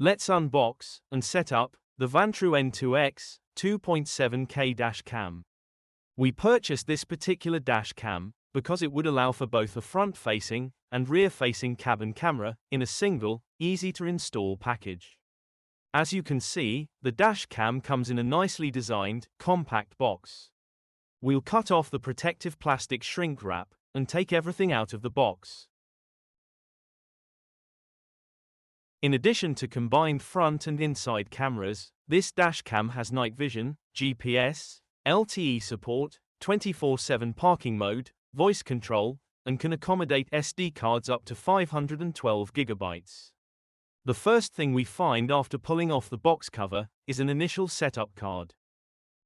Let's unbox and set up the Vantrue N2X 2.7K dash cam. We purchased this particular dash cam because it would allow for both a front-facing and rear-facing cabin camera in a single, easy-to-install package. As you can see, the dash cam comes in a nicely designed, compact box. We'll cut off the protective plastic shrink wrap and take everything out of the box. In addition to combined front and inside cameras, this dash cam has night vision, GPS, LTE support, 24/7 parking mode, voice control, and can accommodate SD cards up to 512 gigabytes. The first thing we find after pulling off the box cover is an initial setup card.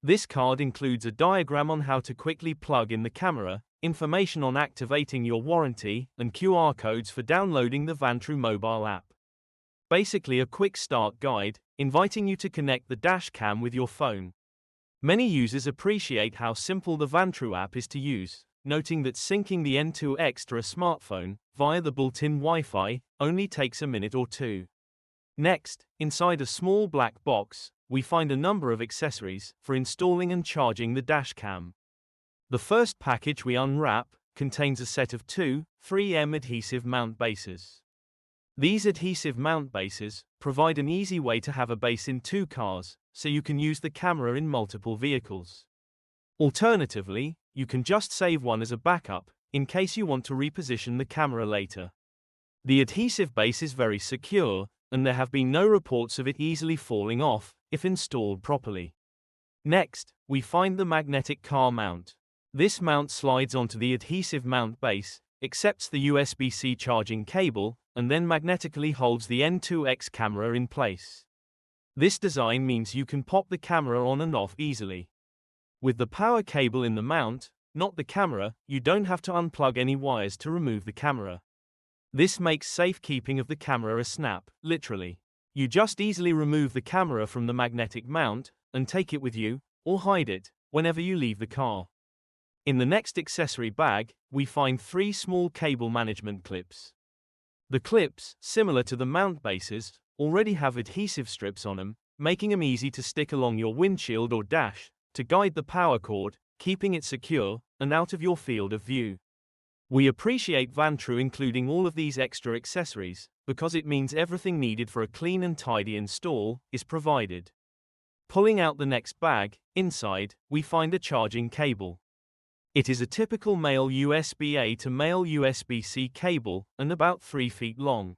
This card includes a diagram on how to quickly plug in the camera, information on activating your warranty, and QR codes for downloading the Vantrue mobile app. Basically a quick start guide, inviting you to connect the dash cam with your phone. Many users appreciate how simple the Vantrue app is to use, noting that syncing the N2X to a smartphone, via the built-in Wi-Fi, only takes a minute or two. Next, inside a small black box, we find a number of accessories for installing and charging the dash cam. The first package we unwrap contains a set of two 3M adhesive mount bases. These adhesive mount bases provide an easy way to have a base in two cars, so you can use the camera in multiple vehicles. Alternatively, you can just save one as a backup, in case you want to reposition the camera later. The adhesive base is very secure, and there have been no reports of it easily falling off, if installed properly. Next, we find the magnetic car mount. This mount slides onto the adhesive mount base, accepts the USB-C charging cable, and then magnetically holds the N2X camera in place. This design means you can pop the camera on and off easily. With the power cable in the mount, not the camera, you don't have to unplug any wires to remove the camera. This makes safekeeping of the camera a snap, literally. You just easily remove the camera from the magnetic mount, and take it with you, or hide it, whenever you leave the car. In the next accessory bag, we find three small cable management clips. The clips, similar to the mount bases, already have adhesive strips on them, making them easy to stick along your windshield or dash, to guide the power cord, keeping it secure, and out of your field of view. We appreciate Vantrue including all of these extra accessories, because it means everything needed for a clean and tidy install is provided. Pulling out the next bag, inside, we find a charging cable. It is a typical male USB-A to male USB-C cable, and about 3 feet long.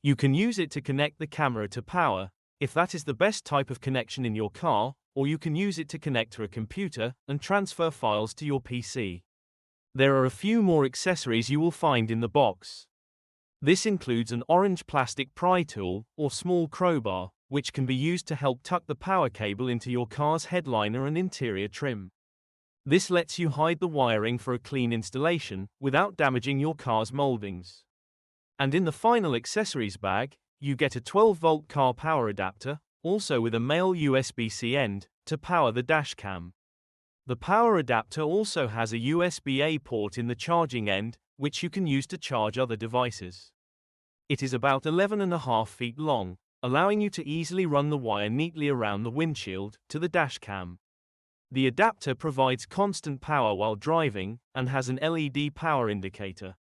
You can use it to connect the camera to power, if that is the best type of connection in your car, or you can use it to connect to a computer and transfer files to your PC. There are a few more accessories you will find in the box. This includes an orange plastic pry tool, or small crowbar, which can be used to help tuck the power cable into your car's headliner and interior trim. This lets you hide the wiring for a clean installation, without damaging your car's moldings. And in the final accessories bag, you get a 12-volt car power adapter, also with a male USB-C end, to power the dash cam. The power adapter also has a USB-A port in the charging end, which you can use to charge other devices. It is about 11.5 feet long, allowing you to easily run the wire neatly around the windshield to the dash cam. The adapter provides constant power while driving, and has an LED power indicator.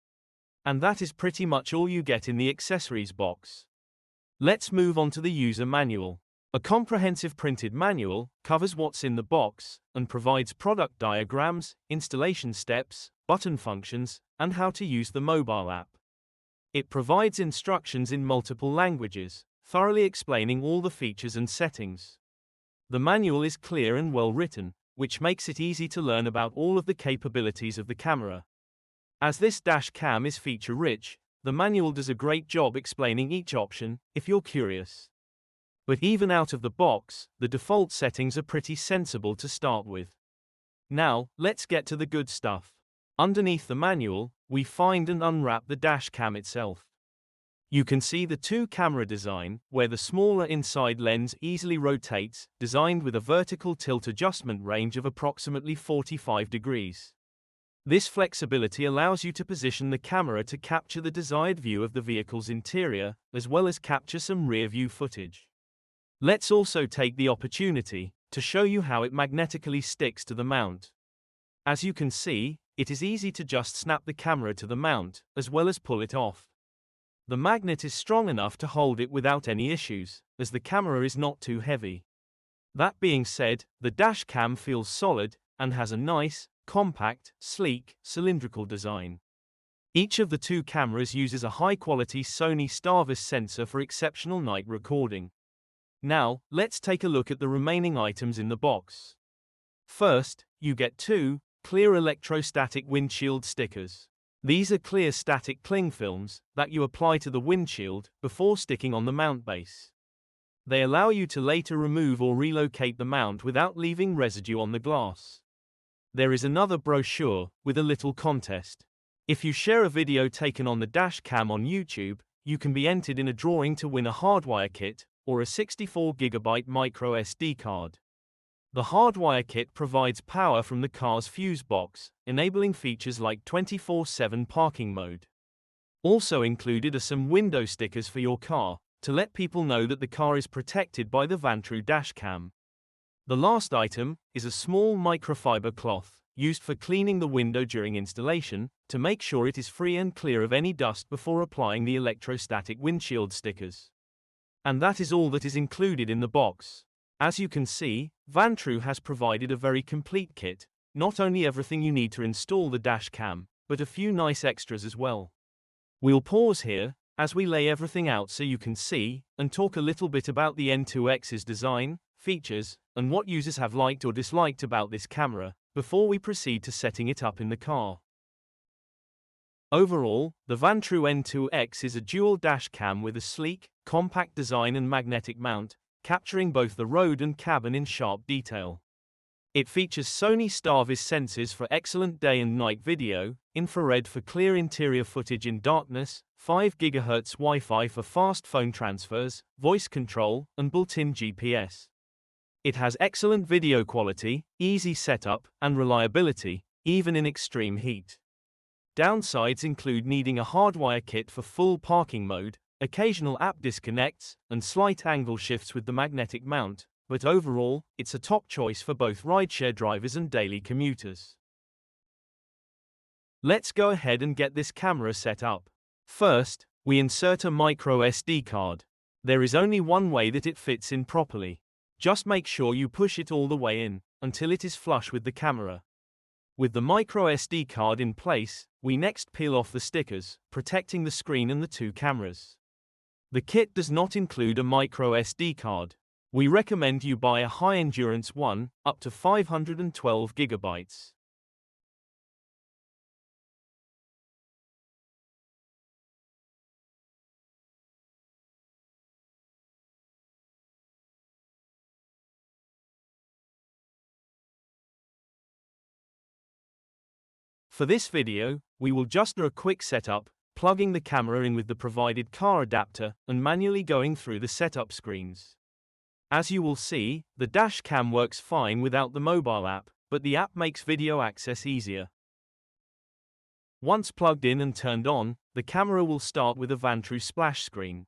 And that is pretty much all you get in the accessories box. Let's move on to the user manual. A comprehensive printed manual covers what's in the box, and provides product diagrams, installation steps, button functions, and how to use the mobile app. It provides instructions in multiple languages, thoroughly explaining all the features and settings. The manual is clear and well written, which makes it easy to learn about all of the capabilities of the camera. As this dash cam is feature-rich, the manual does a great job explaining each option, if you're curious. But even out of the box, the default settings are pretty sensible to start with. Now, let's get to the good stuff. Underneath the manual, we find and unwrap the dash cam itself. You can see the two-camera design, where the smaller inside lens easily rotates, designed with a vertical tilt adjustment range of approximately 45 degrees. This flexibility allows you to position the camera to capture the desired view of the vehicle's interior, as well as capture some rear-view footage. Let's also take the opportunity to show you how it magnetically sticks to the mount. As you can see, it is easy to just snap the camera to the mount, as well as pull it off. The magnet is strong enough to hold it without any issues, as the camera is not too heavy. That being said, the dash cam feels solid, and has a nice, compact, sleek, cylindrical design. Each of the two cameras uses a high-quality Sony Starvis sensor for exceptional night recording. Now, let's take a look at the remaining items in the box. First, you get two clear electrostatic windshield stickers. These are clear static cling films that you apply to the windshield before sticking on the mount base. They allow you to later remove or relocate the mount without leaving residue on the glass. There is another brochure with a little contest. If you share a video taken on the dash cam on YouTube, you can be entered in a drawing to win a hardwire kit or a 64GB microSD card. The hardwire kit provides power from the car's fuse box, enabling features like 24/7 parking mode. Also included are some window stickers for your car, to let people know that the car is protected by the Vantrue dash cam. The last item is a small microfiber cloth, used for cleaning the window during installation, to make sure it is free and clear of any dust before applying the electrostatic windshield stickers. And that is all that is included in the box. As you can see, Vantrue has provided a very complete kit, not only everything you need to install the dash cam, but a few nice extras as well. We'll pause here, as we lay everything out so you can see, and talk a little bit about the N2X's design, features, and what users have liked or disliked about this camera, before we proceed to setting it up in the car. Overall, the Vantrue N2X is a dual dash cam with a sleek, compact design and magnetic mount, capturing both the road and cabin in sharp detail. It features Sony Starvis sensors for excellent day and night video, infrared for clear interior footage in darkness, 5 GHz Wi-Fi for fast phone transfers, voice control, and built-in GPS. It has excellent video quality, easy setup, and reliability, even in extreme heat. Downsides include needing a hardwire kit for full parking mode, occasional app disconnects, and slight angle shifts with the magnetic mount, but overall, it's a top choice for both rideshare drivers and daily commuters. Let's go ahead and get this camera set up. First, we insert a microSD card. There is only one way that it fits in properly. Just make sure you push it all the way in, until it is flush with the camera. With the microSD card in place, we next peel off the stickers, protecting the screen and the two cameras. The kit does not include a microSD card. We recommend you buy a high-endurance one, up to 512 GB. For this video, we will just do a quick setup, plugging the camera in with the provided car adapter and manually going through the setup screens. As you will see, the dash cam works fine without the mobile app, but the app makes video access easier. Once plugged in and turned on, the camera will start with a Vantrue splash screen.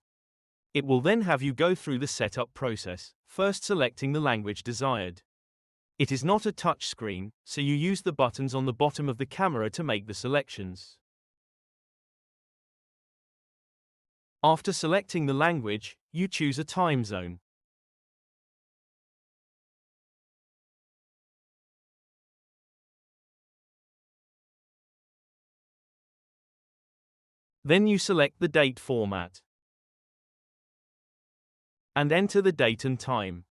It will then have you go through the setup process, first selecting the language desired. It is not a touch screen, so you use the buttons on the bottom of the camera to make the selections. After selecting the language, you choose a time zone. Then you select the date format and enter the date and time.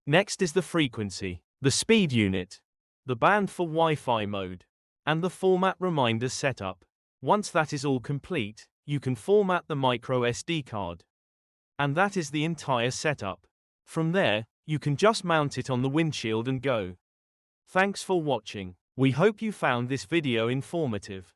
Next is the frequency, the speed unit, the band for Wi-Fi mode, and the format reminder setup. Once that is all complete, you can format the microSD card. And that is the entire setup. From there, you can just mount it on the windshield and go. Thanks for watching. We hope you found this video informative.